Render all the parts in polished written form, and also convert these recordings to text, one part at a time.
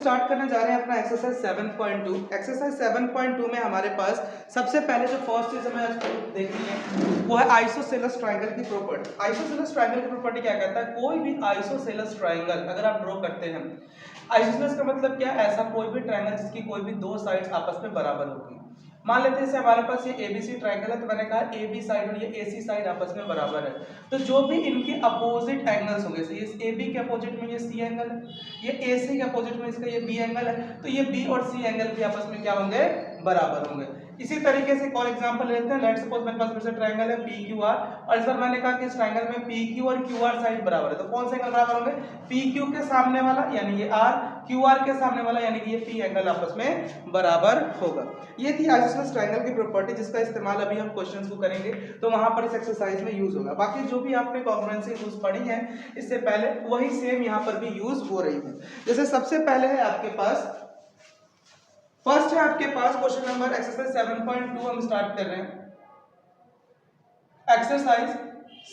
Start करने जा रहे हैं अपना एक्सरसाइज 7.2। एक्सरसाइज 7.2 में हमारे पास सबसे पहले जो फर्स्ट चीज हमें आज देखनी है वो है आइसोसेलेस ट्रायंगल की प्रॉपर्टी। आइसोसेलेस ट्रायंगल की प्रॉपर्टी क्या कहता है? कोई भी आइसोसेलेस ट्रायंगल अगर आप ड्रॉ करते हैं, आइसोसेलेस का मतलब क्या? ऐसा कोई भी ट्रायंगल जिसकी कोई भी दो साइड्स आपस में बराबर होगी। मान लेते हैं जैसे हमारे पास ये एबीसी ट्रायंगल है, तो मैंने कहा एबी साइड और ये एसी साइड आपस में बराबर है, तो जो भी इनके अपोजिट एंगल्स होंगे, ये एबी के अपोजिट में ये सी एंगल है, ये एसी के अपोजिट में इसका ये बी एंगल है, तो ये बी और सी एंगल भी आपस में क्या होंगे? बराबर होंगे। इसी तरीके से और एग्जांपल लेते हैं। लेट्स सपोज मेरे पास फिर से ट्रायंगल है पी क्यू आर, और इस बार मैंने कहा कि इस ट्रायंगल में पी क्यू और क्यू आर साइड बराबर है, तो कौन से एंगल बराबर होंगे? पी क्यू के सामने वाला यानी ये आर, क्यू आर के सामने वाला यानी कि ये पी एंगल आपस में बराबर होगा। ये थी आइसोसेलेस ट्रायंगल की प्रॉपर्टी, जिसका इस्तेमाल अभी हम क्वेश्चंस को करेंगे, तो वहां पर इस एक्सरसाइज में यूज होगा। बाकी जो भी आपने कॉन्फ्रेंस यूज पढ़ी है इससे पहले, वही सेम यहाँ पर भी यूज हो रही है। जैसे सबसे पहले है आपके पास, फर्स्ट है आपके पास क्वेश्चन नंबर एक्सरसाइज 7.2 हम स्टार्ट कर रहे हैं। एक्सरसाइज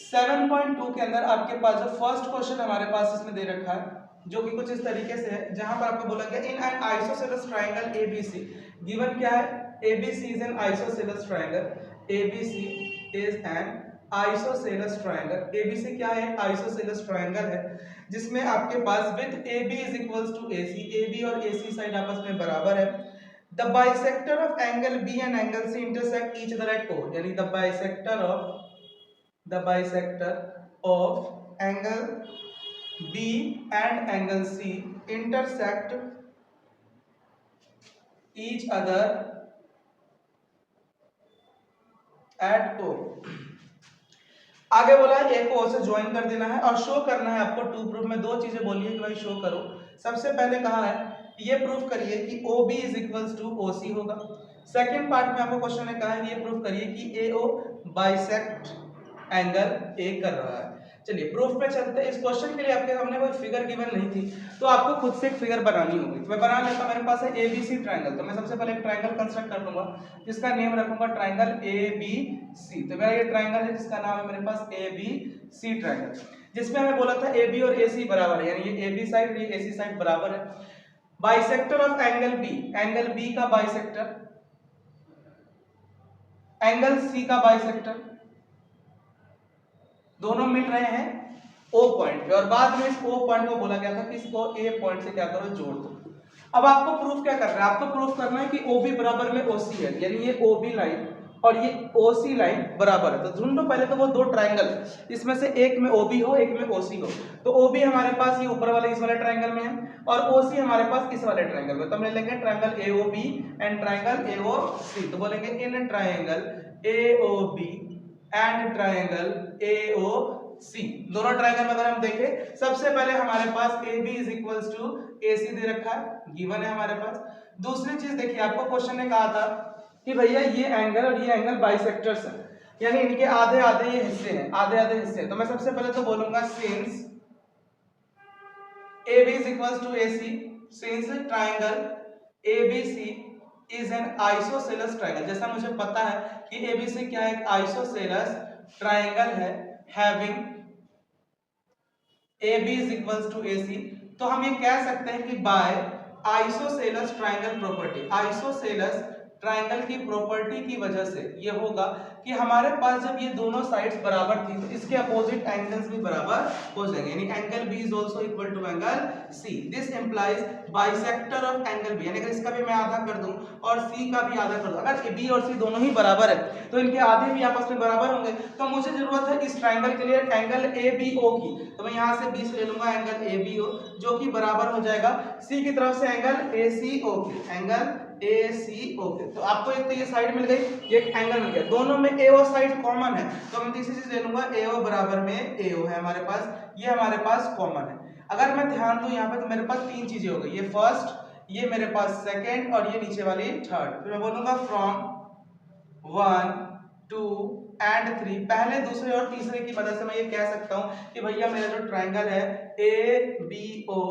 7.2 के अंदर आपके पास जो फर्स्ट क्वेश्चन हमारे पास इसमें दे रखा है, जो कि कुछ इस तरीके से है, जहां पर आपको बोला गया in an isosceles triangle ABC, given क्या है? ABC is an isosceles triangle, ABC is an isosceles triangle. ABC क्या है? आइसोसेलेस ट्रायंगल है, जिसमें आपके पास with AB is equals to AC, AB और AC साइड आपस में बराबर है। The bisector of angle B and angle C intersect each other at O, यानी the bisector of angle B and angle C intersect each other at O। आगे बोला है A को O से ज्वाइन कर देना है और शो करना है आपको टू प्रूफ में। दो चीजें बोली है कि भाई शो करो। सबसे पहले कहा है ये प्रूफ करिए कि OB is equals to OC होगा। सेकंड पार्ट में आपको क्वेश्चन ने कहा है ये प्रूफ करिए कि AO बाइसेक्ट एंगल A कर रहा है। चलिए प्रूफ पे चलते हैं। इस क्वेश्चन के लिए आपके सामने कोई फिगर गिवन नहीं थी, तो आपको खुद से एक फिगर बनानी होगी। तो मैं बना लेता हूं। मेरे पास है एबीसी ट्रायंगल, तो मैं सबसे पहले एक ट्रायंगल कंस्ट्रक्ट कर लूंगा जिसका नेम रखूंगा ट्रायंगल एबीसी। तो मेरा ये ट्रायंगल है जिसका नाम है मेरे पास एबीसी ट्रायंगल, जिसमें हमें बोला था एबी और एसी बराबर है, यानी ये एबी साइड और ये एसी साइड बराबर है। Bisector of angle B, angle B का बाइसेक्टर, एंगल सी का बाइसेक्टर, दोनों मिल रहे हैं O पॉइंट पे, और बाद में इस O पॉइंट को बोला गया था कि इसको A पॉइंट से क्या करो? जोड़ दो। अब आपको प्रूफ क्या करना है? आपको प्रूफ करना है कि OB बराबर में OC है, यानी ये OB लाइन और ये OC लाइन बराबर है। तो ढूंढो पहले तो वो दो ट्रायंगल, इसमें से एक में OB हो एक में OC हो। तो OB हमारे पास ये ऊपर वाले इस वाले ट्रायंगल में है और OC हमारे पास इस वाले ट्रायंगल में। तो हम ले लेंगे triangle AOB and triangle AOC। तो बोलेंगे in triangle AOB and triangle AOC, दोनों ट्रायंगल में अगर हम देखें, सबसे पहले हमारे पास AB is equals to AC दे रखा है, गिवन है हमारे पास। दूसरी चीज देखिए, आपको क्वेश्चन ने कहा था कि भैया ये एंगल और ये एंगल बाइसेक्टर्स हैं, यानी इनके आधे आधे ये हिस्से हैं, आधे आधे हिस्से। तो मैं सबसे पहले तो बोलूंगा since AB is equals to AC, since triangle ABC is an isosceles triangle, जैसा मुझे पता है कि ABC क्या है? एक आइसोसेलेस ट्रायंगल है having AB is equals to AC, तो हम ये कह सकते हैं कि by isosceles triangle property, isosceles triangle की प्रॉपर्टी की वजह से ये होगा कि हमारे पास जब ये दोनों साइड्स बराबर थी तो इसके अपोजिट एंगल्स भी बराबर हो जाएंगे, यानी angle B is also equal to angle C। This implies bisector of angle B, यानी अगर इसका भी मैं आधा कर दूं और C का भी आधा कर दूं, अगर B और C दोनों ही बराबर है तो इनके आधे भी आपस में बराबर होंगे। तो मुझे जरूरत है इस ट्रायंगल के लिए एंगल ABO की, तो मैं यहां से B से ले लूंगा एंगल ABO, जो कि बराबर हो जाएगा C की तरफ से एंगल ACO की, एंगल ACO के। तो आपको एक तो ये साइड मिल गई, ये एक एंगल मिल गया, दोनों में AO साइड कॉमन है, तो मैं तीसरी चीज ले लूंगा AO बराबर में AO है हमारे पास, ये हमारे पास कॉमन है। अगर मैं ध्यान दूं यहाँ पे तो मेरे पास तीन चीजें हो गई, ये फर्स्ट, ये मेरे पास सेकंड और ये नीचे वाली थर्ड। तो मैं बोलूंगा फ्रॉम 1 2 एंड 3, पहले दूसरे और तीसरे की मदद से मैं ये कह सकता हूं कि भैया मेरा जो ट्रायंगल है ABO,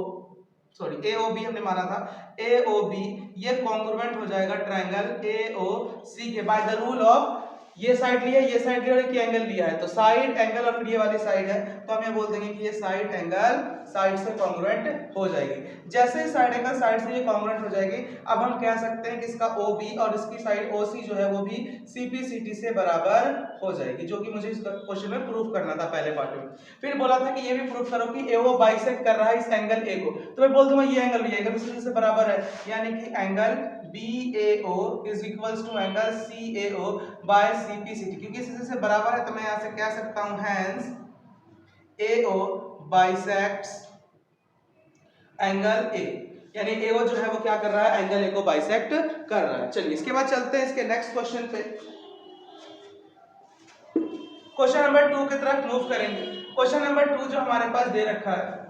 सॉरी AOB हमने माना था, AOB ये कॉन्ग्रुएंट हो जाएगा ट्रायंगल AOC के बाय द रूल ऑफ ये साइड लिया, ये साइड लिया और एक एंगल लिया है, तो साइड एंगल और फिर ये वाली साइड है, तो हम ये बोल देंगे कि ये साइड एंगल साइड से कॉन्ग्रुएंट हो जाएगी। जैसे ही साइड एंगल साइड से ये कॉन्ग्रुएंट हो जाएगी, अब हम कह सकते हैं कि इसका OB और इसकी साइड OC जो है वो भी CPCT से बराबर हो जाएगी, जो कि मुझे इस क्वेश्चन में प्रूफ करना था पहले पार्ट में। फिर बोला था कि ये भी प्रूफ करो कि AO बाइसेक्ट कर रहा है इस एंगल A को, तो मैं बोल दूंगा ये एंगल से बराबर है, यानी कि angle BAO is equals to angle CAO by CPCT, क्योंकि इसी से बराबर है तो मैं यहां से कह सकता हूं hence AO bisects angle A, यानी AO जो है वो क्या कर रहा है, एंगल A को बाइसेक्ट कर रहा है। चलिए इसके बाद चलते हैं इसके नेक्स्ट क्वेश्चन पे। क्वेश्चन नंबर 2 की तरफ मूव करेंगे। क्वेश्चन नंबर 2 जो हमारे पास दे रखा है,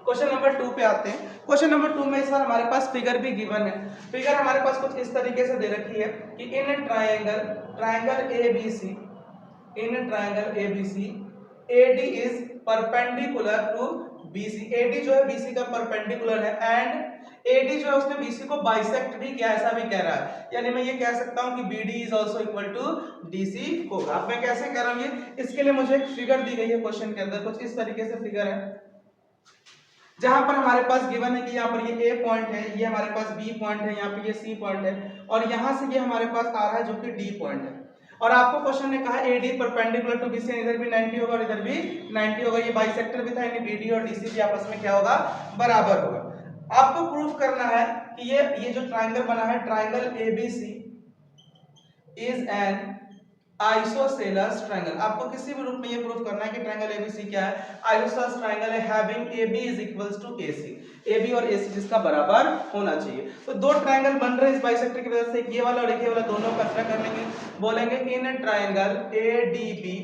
क्वेश्चन नंबर 2 पे आते हैं। क्वेश्चन नंबर 2 में इस बार हमारे पास फिगर भी गिवन है। फिगर हमारे पास कुछ इस तरीके से दे रखी है कि in triangle ABC, in triangle ABC AD is perpendicular to BC, AD जो है BC का परपेंडिकुलर है एंड AD जो है उसने BC को बाइसेक्ट भी किया, ऐसा भी कह रहा है, यानी मैं ये कह सकता हूं कि BD is also equal to DC होगा। अब मैं कैसे कह रहा हूं ये, इसके लिए मुझे एक फिगर दी गई है क्वेश्चन के अंदर, कुछ इस तरीके से फिगर है, जहां पर हमारे पास गिवन है कि यहाँ पर ये A पॉइंट है, ये हमारे पास B पॉइंट है, यहाँ पे ये C पॉइंट है और यहाँ से ये हमारे पास आ रहा है जो कि D पॉइंट है। और आपको क्वेश्चन ने कहा AD परपेंडिकुलर टू BC, इधर भी 90 होगा और इधर भी 90 होगा, ये बाइसेक्टर भी था, यानी BD और DC भी आपस में क्या होगा, बराबर होगा। आपको प्रूफ करना है कि ये जो ट्राइंगल बना है, triangle ABC is an isosceles triangle. आपको किसी भी रूप में ये प्रूफ करना है कि ट्रायंगल ABC क्या है, आइसोसेलस ट्रायंगल है having AB is equals to AC, AB और AC जिसका बराबर होना चाहिए। तो दो ट्रायंगल बन रहे हैं इस बाइसेक्टर की वजह से, ये वाला और ये वाला दोनों कंसीडर कर लेंगे, बोलेंगे in triangle ADB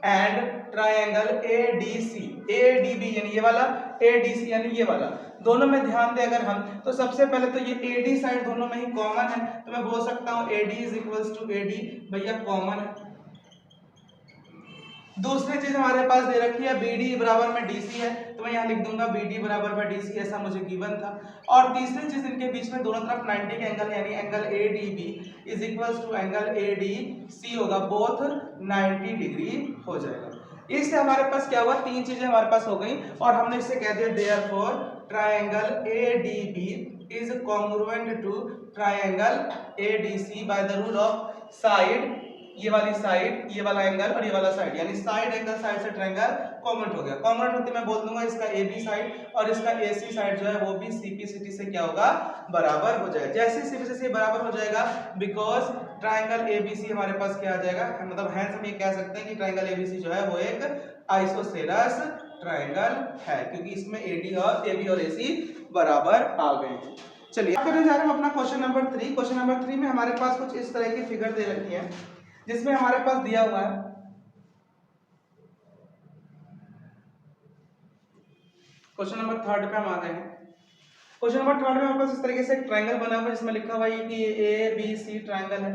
and triangle ADC, ADB यानी ये वाला, ADC यानी ये वाला, दोनों में ध्यान दें अगर हम, तो सबसे पहले तो ये AD साइड दोनों में ही कॉमन है, तो मैं बोल सकता हूं AD is equals to AD, भैया कॉमन है। दूसरी चीज हमारे पास दे रखी है BD बराबर में DC है, तो मैं यहाँ लिख दूंगा BD बराबर में DC, ऐसा मुझे गिवन था। और तीसरी चीज इनके बीच में दोनों तरफ 90 के एंगल, यानी angle ADB is equals to angle ADC होगा, बोथ 90 डिग्री हो जाएगा। इससे हमारे पास क्या हुआ, तीन चीजें हमारे पास हो गई और हमने इससे कह दिया therefore triangle ADB is congruent to triangle ADC by the rule of side, ये वाली साइड, ये वाला एंगल और ये वाला साइड, यानी साइड एंगल साइड से ट्रायंगल कॉन्ग्रुएंट हो गया। कॉन्ग्रुएंट होते मैं बोल दूंगा इसका AB साइड और इसका AC साइड जो है वो भी CPCT से क्या होगा, बराबर हो जाएगा। जैसे CPCT से बराबर हो जाएगा, बिकॉज ट्रायंगल ABC हमारे पास क्या आ जाएगा, मतलब हेंस हम ये कह सकते हैं कि ट्रायंगल ABC जो है वो एक आइसोसेलस ट्रायंगल है, क्योंकि इसमें AB और AC बराबर आ गए हैं। चलिए अब करने जा रहे हैं अपना क्वेश्चन नंबर 3। क्वेश्चन नंबर 3 में हमारे पास कुछ इस तरह की फिगर दे रखी है, जिसमें हमारे पास दिया हुआ है क्वेश्चन नंबर 3 पे हम आ गए हैं। क्वेश्चन नंबर 3 में हमारे पास इस तरीके से एक ट्रायंगल बना हुआ है जिसमें लिखा हुआ है कि ये ABC ट्रायंगल है,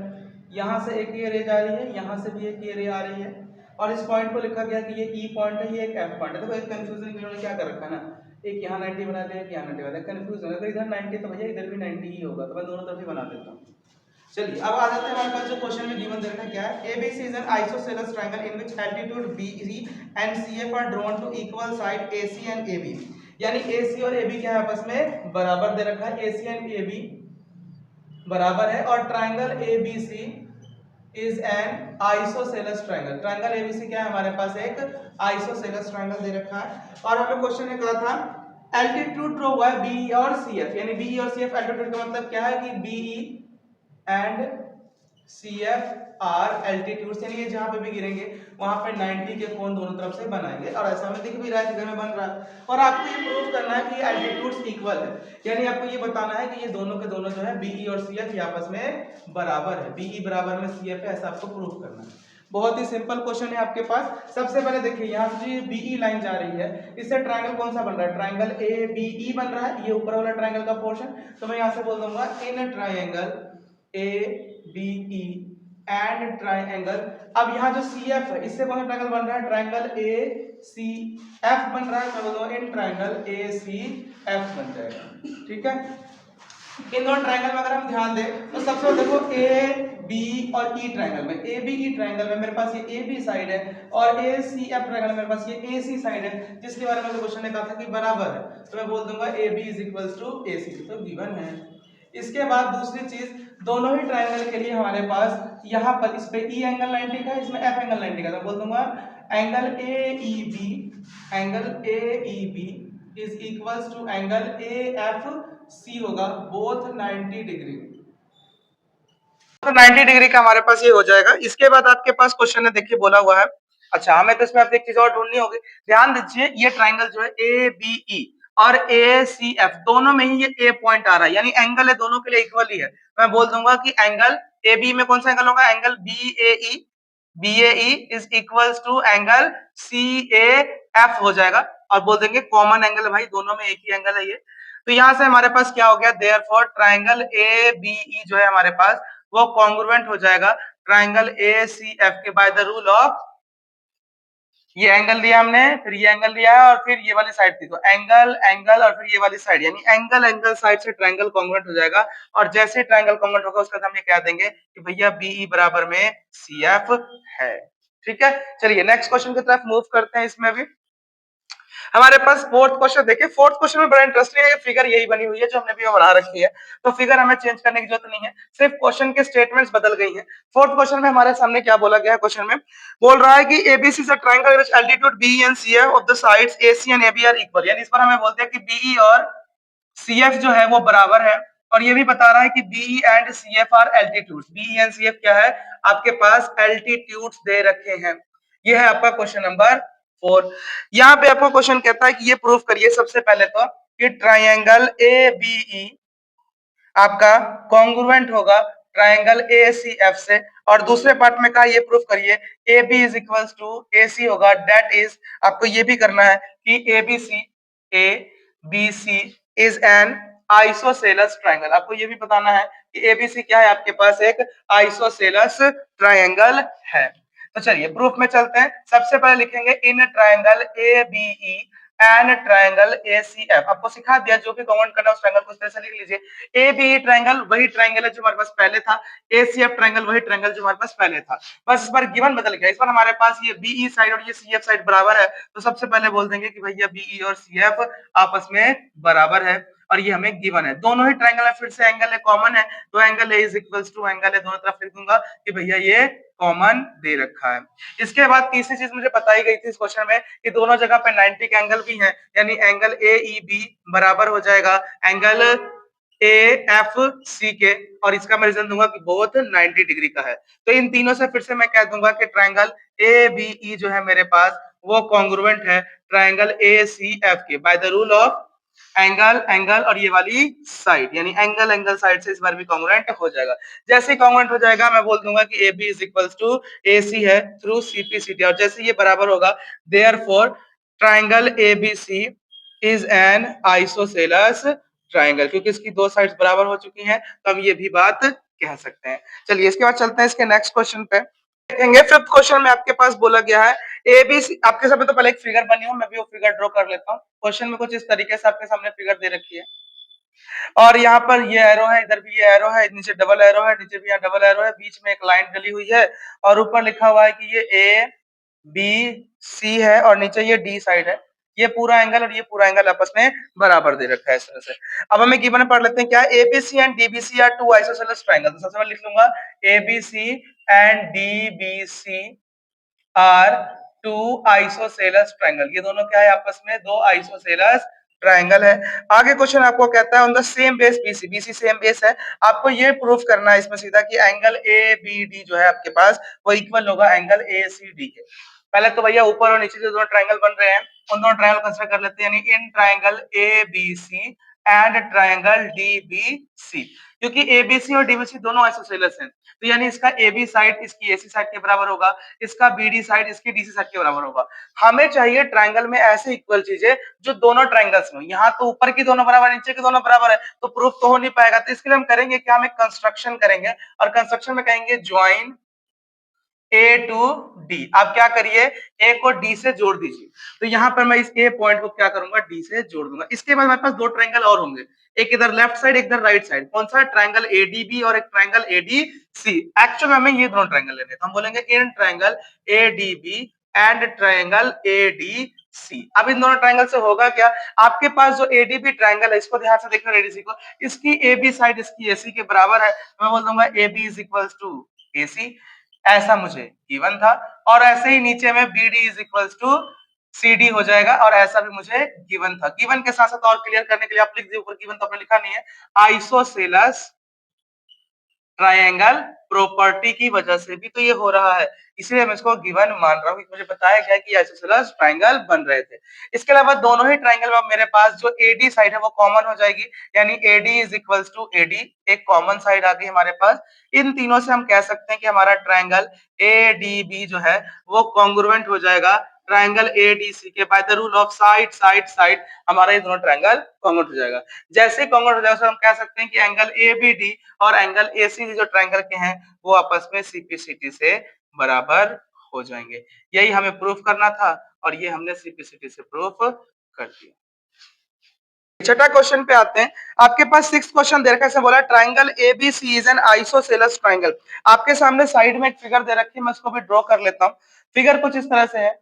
यहाँ से एक ये रे जा रही है, यहाँ से भी एक ये रे आ रही है और इस पॉइंट को लिखा गया कि ये E पॉइंट है, ये एक F पॉइंट है। देखो एक कंफ्यूजन इन्होंने क्या कर रखा है ना, एक यहाँ 90 बना दिया, एक यहाँ 90 बना दिया, कंफ्यूज हो गया, इधर 90 तो भैया इधर भी 90 ही होगा, तो मैं दोनों तरफ ही बना देता हूँ। चलिए अब आ जाते हैं हमारे पास जो क्वेश्चन में गिवन दे रखा है क्या है, ABC is an isosceles triangle in which altitude BE and CF are drawn to equal side AC and AB, यानी AC और AB क्या है आपस में बराबर दे रखा है, AC एंड AB बराबर है और triangle ABC is an isosceles triangle, triangle ABC क्या है हमारे पास एक आइसोसेलस ट्रायंगल दे रखा है। और हमें क्वेश्चन ने कहा था एल्टीट्यूड ड्रॉ हुआ है BE और CF, यानी BE और CF एल्टीट्यूड का मतलब क्या है कि BE and CF are altitudes, यानी ये जहां पे भी गिरेंगे वहां पे 90 के कोण दोनों तरफ से बनाएंगे और ऐसा हमें दिख भी रहा है, फिगर में बन रहा है। और आपको ये प्रूव करना है कि एल्टीट्यूड्स इक्वल है, यानी आपको ये बताना है कि ये दोनों के दोनों जो है BE और CF ये आपस में बराबर है, BE बराबर में CF है, ऐसा आपको प्रूव करना है। बहुत ही सिंपल क्वेश्चन है आपके पास। सबसे पहले देखिए यहाँ से जो BE लाइन जा रही है, इससे ट्रायंगल कौन सा बन रहा है, ट्रायंगल ABE बन रहा है, ये ऊपर वाला ट्रायंगल का पोर्शन, तो मैं यहाँ से बोल दूंगा in triangle ABE and triangle, अब यहाँ जो CF है इससे कौन सा ट्रायंगल बन रहा है, ट्रायंगल ACF बन रहा है, मैं बोलूंगा इन ट्रायंगल ACF बन जाएगा, ठीक है। इन दोनों ट्रायंगल में अगर हम ध्यान दें तो सबसे पहले देखो ए बी और ई ट्रायंगल में, ए बी ई ट्रायंगल में मेरे पास ये ए बी साइड है और ए सी एफ ट्रायंगल में मेरे पास ये ए सी साइड है, जिसके बारे में क्वेश्चन ने कहा था कि बराबर है, तो मैं बोल दूंगा A B is equals to A C, तो गिवन है। इसके बाद दूसरी चीज, दोनों ही ट्रायंगल के लिए हमारे पास यहाँ पर इस पे ई एंगल 90 का है, इसमें एफ एंगल 90 का, तो बोल दूंगा angle A E B, angle A E B is equals to angle A F C होगा, बोथ 90 डिग्री, तो 90 डिग्री का हमारे पास ये हो जाएगा। इसके बाद आपके पास क्वेश्चन है, देखिए बोला हुआ है, अच्छा हमें तो इसमें अब एक चीज और ढूंढनी होगी, ध्यान दीजिए ये ट्राइंगल जो है ए बी ई और ए सी एफ दोनों में ही ये ए पॉइंट आ रहा है, यानी एंगल है दोनों के लिए इक्वल ही है, मैं बोल दूंगा कि एंगल ए बी में कौन सा एंगल होगा, angle B A E, B A E is equals to angle C A F हो जाएगा, और बोल देंगे कॉमन एंगल है भाई, दोनों में एक ही एंगल है ये, तो यहां से हमारे पास क्या हो गया, therefore triangle A B E जो है हमारे पास वो कॉन्ग्रुएंट हो जाएगा ट्राइंगल ए सी एफ के बाय द रूल ऑफ, ये एंगल दिया हमने, फिर ये एंगल दिया है और फिर ये वाली साइड थी, तो एंगल एंगल और फिर ये वाली साइड, यानी एंगल एंगल साइड से ट्राइंगल कॉन्ग्रुएंट हो जाएगा, और जैसे ट्राइंगल कॉन्ग्रुएंट होगा उसके बाद हम ये कह देंगे कि भैया बीई बराबर में सी एफ है। ठीक है, चलिए नेक्स्ट क्वेश्चन की तरफ मूव करते हैं। इसमें भी हमारे पास फोर्थ क्वेश्चन देखिए, फोर्थ क्वेश्चन में बड़ा इंटरेस्टिंग है, फिगर यही बनी हुई है जो हमने भी बना रखी है, तो फिगर हमें चेंज करने की जरूरत नहीं है, सिर्फ क्वेश्चन के स्टेटमेंट्स बदल गई हैं। फोर्थ क्वेश्चन में हमारे सामने क्या बोला गया है, क्वेश्चन में बोल रहा है कि ABC is a triangle which altitude B and C F of the sides AC and AB are equal, यानी इस पर हमें बोलते हैं कि बीई और सीएफ जो है वो बराबर है, और ये भी बता रहा है कि BE and CF are altitudes, BE and CF क्या है, आपके पास एल्टीट्यूड्स दे रखे हैं। ये है आपका क्वेश्चन नंबर 4। यहाँ पे आपको क्वेश्चन कहता है कि ये प्रूफ करिए सबसे पहले तो कि ट्राइंगल ए बी ई आपका कॉन्ग्रुएंट होगा ट्राइंगल ए सी एफ से, और दूसरे पार्ट में कहा ये प्रूफ करिए A B is equals to A C होगा, दैट इज आपको ये भी करना है कि A B C is an isosceles triangle, आपको ये भी बताना है कि एबीसी क्या है, आपके पास एक आइसोसेलस ट्राइंगल है। तो चलिए प्रूफ में चलते हैं, सबसे पहले लिखेंगे in triangle A B E and triangle A C F, आपको सिखा दिया जो भी कमेंट करना उस ट्राइंगल को इस तरह से लिख लीजिए, ए बी ट्राइंगल वही ट्राइंगल है जो हमारे पास पहले था, ए सी एफ ट्राइंगल वही ट्राइंगल जो हमारे पास पहले था, बस इस बार गिवन बदल गया, इस बार हमारे पास ये बीई साइड और ये सी एफ साइड बराबर है, तो सबसे पहले बोल देंगे कि भैया बीई और सी एफ आपस में बराबर है, और ये हमें गिवन है, दोनों ही ट्राइंगल है, फिर से एंगल है कॉमन है, तो angle A is equals to angle है, दोनों तरफ लिख दूंगा कि भैया ये कॉमन दे रखा है। इसके बाद तीसरी चीज मुझे बताई गई थी इस क्वेश्चन में कि दोनों जगह पे 90 के एंगल भी हैं, यानी एंगल ए ई बी बराबर हो जाएगा एंगल ए एफ सी के, और इसका मैं रीजन दूंगा कि बोथ 90 डिग्री का है, तो इन तीनों से फिर से मैं कह दूंगा कि ट्राइंगल ए बी ई जो है मेरे पास वो कॉन्ग्रुएंट है ट्राइंगल ए सी एफ के by the rule of angle angle और ये वाली साइड, यानी एंगल एंगल साइड से इस बार भी कॉन्ग्रुएंट हो जाएगा। जैसे ही कॉन्ग्रुएंट हो जाएगा मैं बोल दूंगा कि A B is equals to A C है थ्रू सीपीसीटी, और जैसे ये बराबर होगा therefore triangle A B C is an isosceles triangle, क्योंकि इसकी दो साइड्स बराबर हो चुकी हैं, तो हम ये भी बात कह सकते हैं। चलिए इसके बाद चलते हैं इसके नेक्स्ट क्वेश्चन पे, देखेंगे फिफ्थ क्वेश्चन में आपके पास बोला गया है एबीसी, आपके सामने तो पहले एक फिगर बनी हो, मैं भी वो फिगर ड्रॉ कर लेता हूँ। क्वेश्चन में कुछ इस तरीके से आपके सामने फिगर दे रखी है, और यहाँ पर ये एरो है, इधर भी ये एरो है, नीचे डबल एरो है, नीचे भी यहाँ डबल एरो है, बीच में एक लाइन डली हुई है, और ऊपर लिखा हुआ है कि ये ए बी सी है और नीचे ये डी साइड है, ये पूरा एंगल और ये पूरा एंगल आपस में बराबर दे रखा है इस तरह से। अब हमें गिवन पढ़ लेते हैं क्या, ABC and DBC are two isosceles triangle, तो सबसे पहले लिख लूंगा ABC and DBC are two isosceles triangle, ये दोनों क्या है आपस में, दो आइसोसेलस ट्रायंगल है। आगे क्वेश्चन आपको कहता है on the same base BC, BC same base है, आपको ये प्रूफ करना है इसमें सीधा कि एंगल ए बी डी जो है आपके पास वो इक्वल होगा एंगल ए सी डी के। पहले तो भैया ऊपर और नीचे जो दोनों ट्रायंगल बन रहे हैं उन दोनों ट्रायंगल कंसीडर कर लेते हैं, यानी in triangle A B C and triangle D B C, क्योंकि एबीसी और डीबीसी दोनों आइसोसेलस हैं, तो यानी इसका AB साइड इसकी AC साइड के बराबर होगा, इसका BD साइड इसकी DC साइड के बराबर होगा। हमें चाहिए ट्रायंगल में ऐसे इक्वल चीजें जो दोनों ट्रायंगल्स में, यहाँ तो ऊपर की दोनों बराबर नीचे की दोनों बराबर है, तो प्रूफ तो हो नहीं पाएगा, तो इसके लिए हम करेंगे क्या, हम एक कंस्ट्रक्शन करेंगे, और कंस्ट्रक्शन में कहेंगे ज्वाइन ए टू डी। आप क्या करिए, ए को डी से जोड़ दीजिए। तो यहां पर मैं इस ए पॉइंट को क्या करूंगा, डी से जोड़ दूंगा। इसके बाद हमारे पास दो ट्रायंगल और होंगे, एक इधर लेफ्ट साइड एक इधर राइट साइड। कौन सा, ट्रायंगल एडीबी और एक ट्रायंगल एडीसी। एक्चुअली हमें ये दोनों ट्रायंगल लेने हैं, तो हम बोलेंगे in triangle ADB and triangle ADC. अब इन दोनों ट्रायंगल से होगा क्या, आपके पास जो एडीबी ट्रायंगल है, इसको ध्यान से देखना एडीसी को, इसकी एबी साइड इसकी एसी के बराबर है। मैं बोल दूंगा AB is equals to AC, ऐसा मुझे गिवन था। और ऐसे ही नीचे में B D is equals to C D हो जाएगा, और ऐसा भी मुझे गिवन था। गिवन के साथ साथ और क्लियर करने के लिए आप लिख दिए ऊपर, गिवन तो आपने लिखा नहीं है, आइसोसेलस ट्रायंगल प्रॉपर्टी की वजह से भी तो ये हो रहा है, इसलिए मैं इसको गिवन मान रहा हूँ। मुझे बताया गया कि आइसोसेलस ट्रायंगल बन रहे थे। इसके अलावा दोनों ही ट्रायंगल में मेरे पास जो एडी साइड है वो कॉमन हो जाएगी, यानी AD is equals to AD, एक कॉमन साइड आ गई हमारे पास। इन तीनों से हम कह सकते हैं कि हमारा ट्रायंगल एडीबी जो है वो कॉन्ग्रुएंट हो जाएगा ट्रायंगल एडीसी के। By the rule of side side side हमारा ये दोनों ट्रायंगल कॉन्ग्रुएंट हो जाएगा। जैसे कॉन्ग्रुएंट हो जाएगा हम कह सकते हैं कि एंगल एबीडी और एंगल एसी जो ट्रायंगल के हैं वो आपस में सीपीसीटी से बराबर हो जाएंगे। यही हमें प्रूफ करना था, और ये हमने सीपीसीटी से प्रूफ कर दिया। छठा क्वेश्चन पे आते हैं। आपके पास 6th क्वेश्चन दे रखा है, बोला triangle ABC is an isosceles triangle. आपके सामने साइड में एक फिगर दे रखी है, मैं इसको भी ड्रॉ कर लेता हूं। फिगर कुछ इस तरह से है,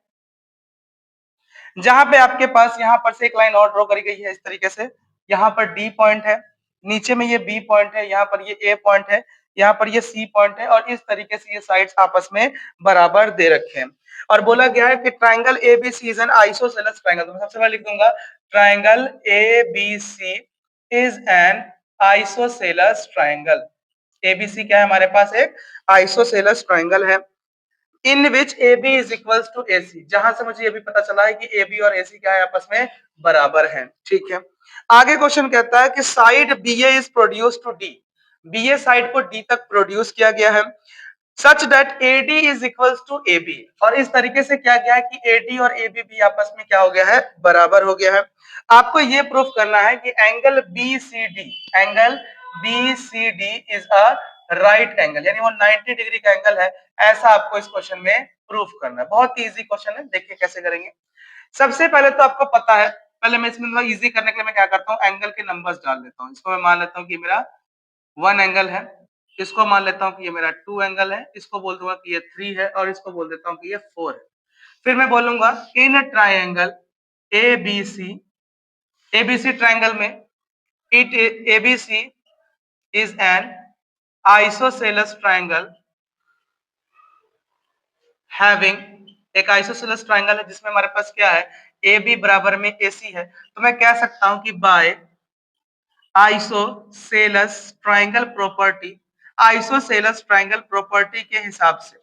जहां पे आपके पास यहां पर से एक लाइन और ड्रॉ करी गई है इस तरीके से। यहां पर डी पॉइंट है, नीचे में ये बी पॉइंट है, यहाँ पर ये ए पॉइंट है, यहाँ पर ये सी पॉइंट है, और इस तरीके से ये साइड्स आपस में बराबर दे रखे हैं। और बोला गया है कि triangle ABC is an isosceles triangle. तो सबसे पहले लिख दूंगा triangle ABC is an isosceles triangle. ABC क्या है, हमारे पास एक आइसोसेलस ट्रायंगल है। In which A B is equal to A C, जहां से मुझे ये भी पता चला है कि ए बी और ए सी क्या है, आपस में बराबर है। ठीक है, आगे क्वेश्चन कहता है कि side B A is produce to D. B A side को डी तक प्रोड्यूस किया गया है, such that A D is equal to A B. और इस तरीके से क्या गया है कि ए डी और ए बी भी आपस में क्या हो गया है, बराबर हो गया है। आपको ये प्रूफ करना है कि angle B C D, angle B C D is a right angle, यानी वो 90 डिग्री का एंगल है। ऐसा आपको इस क्वेश्चन में प्रूफ करना है। बहुत ही इजी क्वेश्चन है, देखिए कैसे करेंगे। सबसे पहले तो आपको पता है, पहले मैं इसमें इजी करने के लिए मैं क्या करता हूँ, एंगल के नंबर्स डाल देता हूँ। इसको मैं मान लेता हूँ कि मेरा 1 एंगल है, इसको मान लेता हूँ कि ये मेरा 2 एंगल है, इसको बोल दूंगा कि ये 3 है, और इसको बोल देता हूँ कि ये 4 है। फिर मैं बोलूंगा in triangle ABC, ABC triangle में it ABC is an isosceles triangle having, एक आइसोसेलस ट्रायंगल है जिसमें हमारे पास क्या है, ए बी बराबर में ए सी है। तो मैं कह सकता हूं कि by isosceles triangle property, isosceles triangle property के हिसाब से,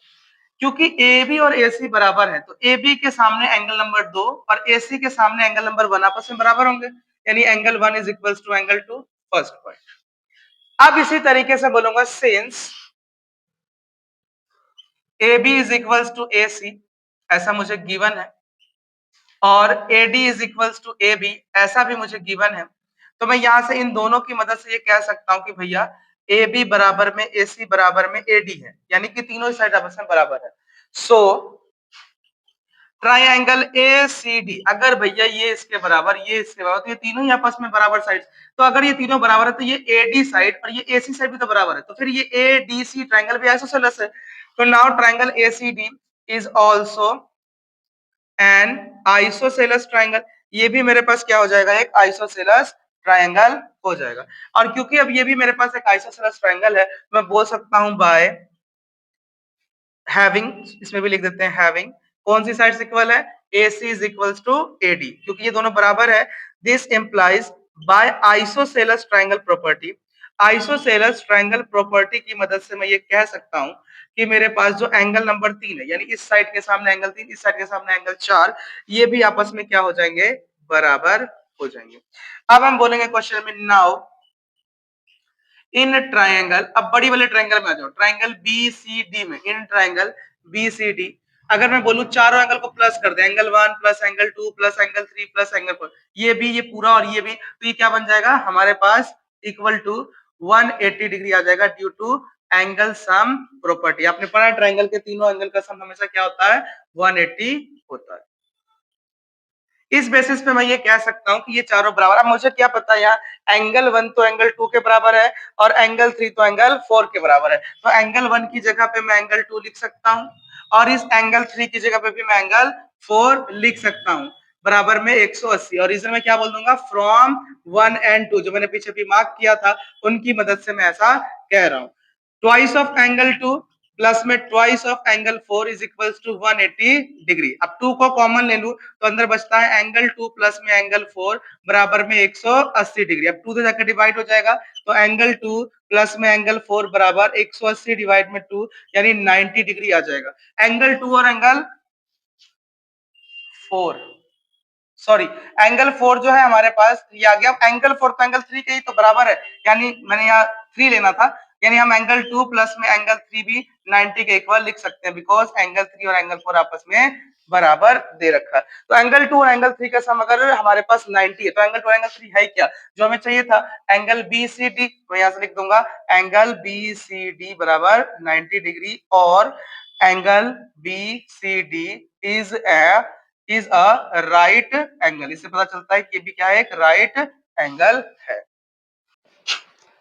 क्योंकि ए बी और ए सी बराबर है, तो ए बी के सामने एंगल नंबर 2 और ए सी के सामने एंगल नंबर 1 आपस में बराबर होंगे, यानी angle 1 is equal to angle 2, first point. अब इसी तरीके से बोलूंगा since A B is equal to A C, ऐसा मुझे गिवन है, और AD is equals to AB, ऐसा भी मुझे गिवन है। तो मैं यहां से इन दोनों की मदद से ये कह सकता हूं कि भैया AB बराबर में AC बराबर में AD है, यानी कि तीनों ही साइड आपस में बराबर है। सो ट्रायंगल ACD, अगर भैया ये इसके बराबर ये इसके बराबर, तो ये तीनों ही आपस में बराबर साइड, तो अगर ये तीनों बराबर है तो ये AD साइड और ये AC साइड भी तो बराबर है, तो फिर ये ADC ट्रायंगल भी आइसोसेलेस है। तो now triangle ACD is also an isosceles triangle, ये भी मेरे पास क्या हो जाएगा, एक आइसोसेलस ट्रायंगल हो जाएगा। और क्योंकि अब ये भी मेरे पास एक आइसोसेलस ट्रायंगल है, मैं बोल सकता हूं बाय हैविंग, इसमें भी लिख देते हैं हैविंग, कौन सी साइड इक्वल है, AC is equals to AD, क्योंकि ये दोनों बराबर है। This implies by isosceles triangle property, isosceles triangle property की मदद से मैं ये कह सकता हूं कि मेरे पास जो एंगल नंबर 3 है, यानी इस साइड के सामने एंगल 3, इस साइड के सामने एंगल 4, ये भी आपस में क्या हो जाएंगे, बराबर हो जाएंगे। अब हम बोलेंगे क्वेश्चन में नाउ इन ट्रायंगल, अब बड़ी वाले ट्रायंगल में आ जाओ, ट्रायंगल BCD में, इन ट्रायंगल BCD अगर मैं बोलूं चारों एंगल को प्लस कर दे, angle 1 plus angle 2 plus angle 3 plus angle 4, ये भी, ये पूरा और ये भी, तो ये क्या बन जाएगा हमारे पास, इक्वल टू 180 डिग्री आ जाएगा due to angle sum property. आपने पढ़ा ट्राइंगल के तीनों एंगल का सम हमेशा क्या होता है, 180 होता है। इस बेसिस पे मैं ये कह सकता हूं कि ये चारों बराबर। अब मुझे क्या पता है, एंगल 1 तो एंगल 2 के बराबर है और एंगल 3 तो एंगल 4 के बराबर है। तो एंगल 1 की जगह पे मैं एंगल 2 लिख सकता हूं और इस एंगल 3 की जगह पे भी मैं एंगल 4 लिख सकता हूं, बराबर में 180। और रीजन में क्या बोल दूंगा, फ्रॉम 1 एंड 2, जो मैंने पीछे भी मार्क किया था उनकी मदद से मैं ऐसा कह रहा हूं। ट्वाइस ऑफ एंगल 2 प्लस में twice of angle 4 is equals to 180 degree. अब 2 को कॉमन ले लूं तो अंदर बचता है एंगल 2 प्लस में एंगल 4 बराबर में 180 डिग्री। अब 2 से जाकर डिवाइड हो जाएगा तो एंगल 2 प्लस में एंगल 4 बराबर 180 डिवाइड में 2 यानी 90 डिग्री आ जाएगा। एंगल 2 और एंगल 4, सॉरी एंगल 4 जो है हमारे पास ये आ गया। एंगल 4 तो एंगल 3 के ही तो बराबर है, यानी मैंने यहाँ 3 लेना था, यानी हम एंगल 2 प्लस में एंगल 3 भी 90 के इक्वल लिख सकते हैं, बिकॉज एंगल 3 और एंगल 4 आपस में बराबर दे रखा है। तो एंगल 2 और एंगल 3 का सम अगर हमारे पास 90 है तो एंगल 2 और एंगल 3 है क्या, जो हमें चाहिए था एंगल बी सी डी। मैं यहाँ से लिख दूंगा एंगल बी सी डी बराबर 90 डिग्री और angle B C D is a right angle. इससे पता चलता है कि ये भी क्या है, एक राइट एंगल है।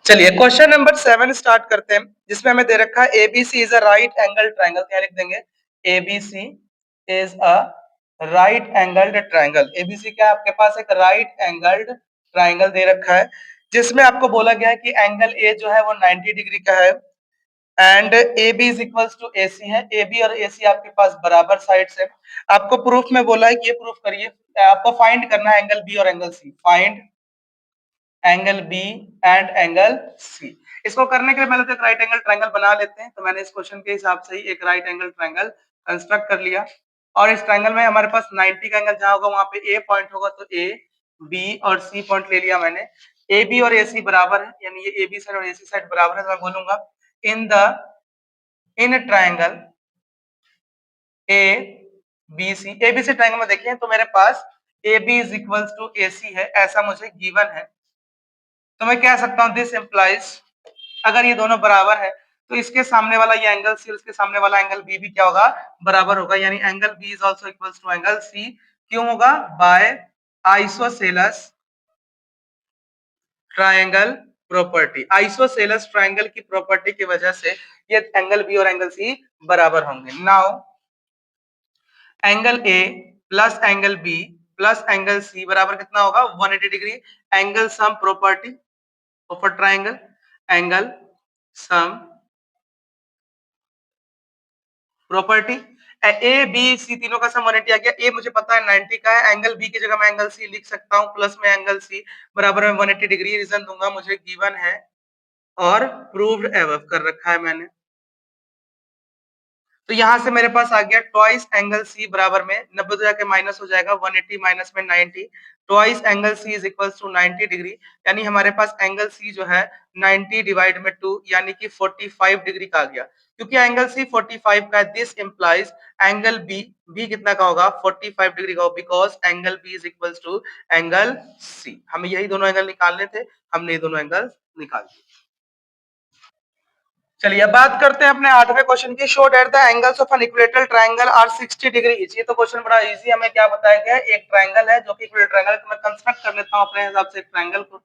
चलिए क्वेश्चन नंबर 7 स्टार्ट करते हैं, जिसमें हमें दे रखा है ABC is a right angle triangle. क्या लिख देंगे, ABC is a right angled triangle. ABC क्या आपके पास एक राइट एंगल्ड ट्राइंगल दे रखा है, जिसमें आपको बोला गया है कि एंगल ए जो है वो 90 डिग्री का है and A B is equals to A C है। ए बी और ए सी आपके पास बराबर साइड्स है। आपको प्रूफ में बोला है कि ये प्रूफ करिए, आपको फाइंड करना है एंगल बी और angle C. Find angle B and angle C. इसको करने के लिए पहले तो एक राइट एंगल ट्रायंगल बना लेते हैं। तो मैंने इस क्वेश्चन के हिसाब से ही एक राइट एंगल ट्रायंगल कंस्ट्रक्ट कर लिया और इस ट्रायंगल में हमारे पास 90 का एंगल जहां होगा वहां पे ए पॉइंट होगा, तो ए बी और सी पॉइंट ले लिया मैंने। ए बी और ए सी बराबर है, यानी ये ए बी साइड और ए सी साइड बराबर है, तो मैं बोलूंगा in triangle A B C. A B C triangle में देखें तो मेरे पास A B is equals to A C है, ऐसा मुझे गिवन है। तो मैं कह सकता हूं दिस इंप्लाइज, अगर ये दोनों बराबर है तो इसके सामने वाला ये एंगल सी और इसके सामने वाला एंगल बी भी क्या होगा, बराबर होगा, यानी angle B is also equals to angle C. क्यों होगा, by isosceles triangle property. Isosceles triangle की प्रॉपर्टी की वजह से ये एंगल बी और एंगल सी बराबर होंगे। Now angle A plus angle B plus angle C बराबर कितना होगा, 180 degree. Angle sum property of a triangle, angle sum property A B C तीनों का सम 180 आ गया। ए मुझे पता है 90 का है, एंगल बी की जगह मैं एंगल सी लिख सकता हूं प्लस में एंगल सी बराबर में 180 डिग्री। रीजन दूंगा मुझे गिवन है और प्रूव्ड एबव कर रखा है मैंने। तो यहां से मेरे पास आ गया ट्वाइस एंगल सी बराबर में 90 तो जाके माइनस हो जाएगा, 180 माइनस में 90, twice angle C is equals to 90 degree. यानी हमारे पास एंगल सी जो है 90 डिवाइड में 2 यानी कि 45 डिग्री का आ गया। क्योंकि एंगल सी 45 का है, this implies angle B B कितना का होगा, 45 डिग्री का, because angle B is equals to angle C. हमें यही दोनों एंगल निकालने थे, हमने ये दोनों एंगल निकाल दिए। चलिए अब बात करते हैं अपने 8वें क्वेश्चन की। Show that the angles of an equilateral triangle are 60 degree each. ये तो क्वेश्चन बड़ा इजी, हमें क्या बताया गया है, एक ट्रायंगल है जो कि इक्विलेटरल ट्रायंगल, मैं कंस्ट्रक्ट कर लेता हूं अपने हिसाब से एक ट्रायंगल को,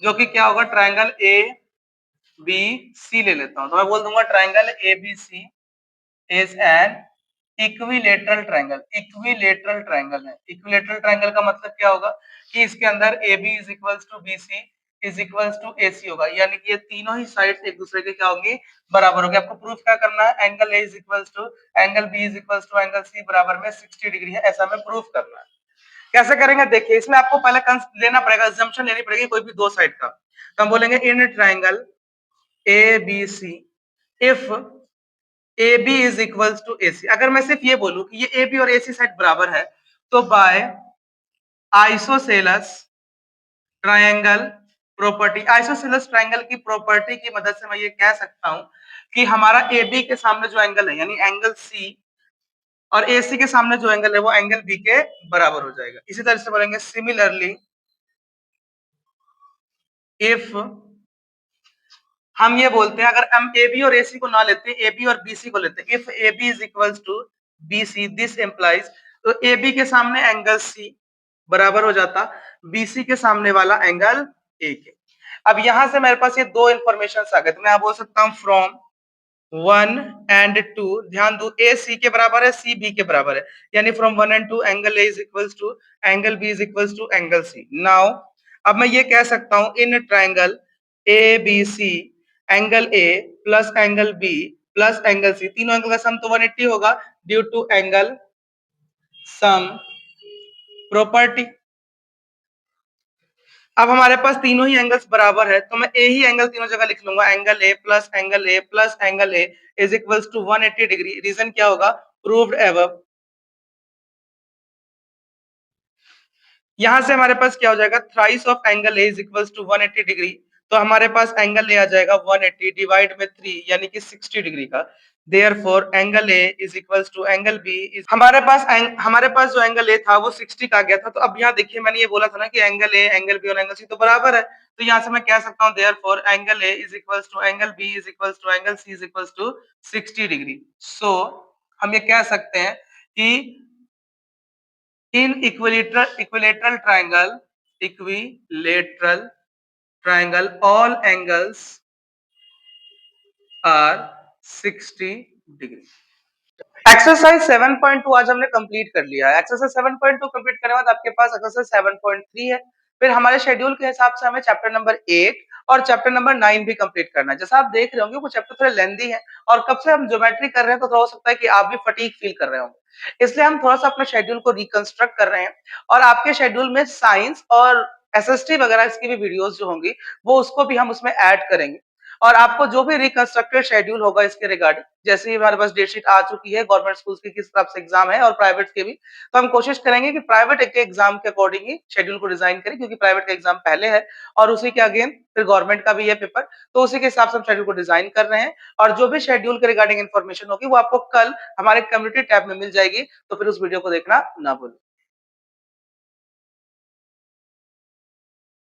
जो कि क्या होगा, ट्रायंगल ए बी सी ले लेता हूं। तो मैं बोल दूंगा triangle A B C is an equilateral triangle. Equilateral triangle है। इक्विलेटरल ट्रायंगल का मतलब क्या होगा कि इसके अंदर A B is equals to B C is equals to A C होगा, यानी कि ये तीनों ही साइड एक दूसरे के क्या होंगी, बराबर होगी। आपको प्रूफ क्या करना है, angle A is equals to angle B is equals to angle C बराबर में 60 डिग्री है, ऐसा हमें प्रूफ करना है। कैसे करेंगे, देखिए इसमें आपको पहले लेना पड़ेगा, अजम्पशन लेनी पड़ेगी कोई भी दो साइड का। तो हम बोलेंगे in triangle A B C if A B is equals to A C. अगर मैं सिर्फ ये बोलूं कि ये ए बी और ए सी साइड बराबर है, तो by isosceles triangle property, isosceles triangle की प्रॉपर्टी की मदद से मैं ये कह सकता हूं कि हमारा ए बी के सामने जो एंगल है, यानी एंगल सी, और ए सी के सामने जो एंगल है वो एंगल बी के बराबर हो जाएगा। इसी तरह से बोलेंगे सिमिलरली इफ हम ये बोलते हैं अगर हम ए बी और ए सी को ना लेते, ए बी और बी सी को लेते, if A B is equals to B C, this implies, तो ए बी के सामने एंगल सी बराबर हो जाता बी सी के सामने वाला एंगल ए के। अब यहां से मेरे पास ये दो इंफॉर्मेशन आ गए, तो मैं बोल सकता हूं फ्रॉम 1 and 2, ध्यान दो ए सी के बराबर है, सी बी के बराबर है, यानी from 1 and 2 angle A is equals to angle B is equals to angle C. Now अब मैं ये कह सकता हूं in triangle A B C angle A plus angle B plus angle C, तीनों एंगल का सम तो 180 होगा due to angle sum property. अब हमारे पास तीनों ही एंगल्स बराबर है, तो मैं ए ही एंगल तीनों जगह लिख लूंगा, angle A plus angle A plus angle A is equals to 180 degree. Reason क्या होगा, प्रूव्ड एबव। यहां से हमारे पास क्या हो जाएगा, thrice of angle A is equals to 180 degree, तो हमारे पास एंगल ए आ जाएगा 180 डिवाइड में 3 यानी कि 60 डिग्री का। Therefore angle A is equals to angle B is, हमारे पास जो एंगल ए था वो 60 का आ गया था। तो अब यहाँ देखिए मैंने ये बोला था ना कि एंगल ए एंगल बी और एंगल सी तो बराबर है, तो यहाँ से मैं कह सकता हूँ therefore angle A is equals to angle B is equals to angle C is equals to 60 degree. So हम ये कह सकते हैं कि in equilateral triangle all angles are 60 degree। Exercise 7.2 आज हमने कंप्लीट कर लिया है। एक्सरसाइज 7.2 कंप्लीट करने के बाद आपके पास एक्सरसाइज 7.3 है। फिर हमारे शेड्यूल के हिसाब से हमें चैप्टर नंबर 8 और चैप्टर नंबर 9 भी कंप्लीट करना है। जैसा आप देख रहे होंगे वो चैप्टर थोड़े लेंथी है और कब से हम ज्योमेट्री कर रहे हैं, तो हो सकता है कि आप भी फटीग फील कर रहे होंगे, इसलिए हम थोड़ा सा अपने शेड्यूल को रिकंस्ट्रक्ट कर रहे हैं और आपके शेड्यूल में साइंस और एसएसटी वगैरह इसकी भी वीडियोस जो होंगी वो उसको भी हम उसमें ऐड करेंगे। और आपको जो भी रिकंस्ट्रक्टेड शेड्यूल होगा इसके रिगार्डिंग, जैसे ही हमारे पास डेटशीट आ चुकी है गवर्नमेंट स्कूल्स की किस तरफ से एग्जाम है और प्राइवेट के भी, तो हम कोशिश करेंगे कि प्राइवेट के एग्जाम के अकॉर्डिंग ही शेड्यूल को डिजाइन करें, क्योंकि प्राइवेट का एग्जाम पहले है और उसी के अगेन फिर गवर्नमेंट का भी है पेपर, तो उसी के हिसाब से हम शेड्यूल को डिजाइन कर रहे हैं। और जो भी शेड्यूल के रिगार्डिंग इन्फॉर्मेशन होगी वो आपको कल हमारे कम्युनिटी टैब में मिल जाएगी, तो फिर उस वीडियो को देखना ना भूलें।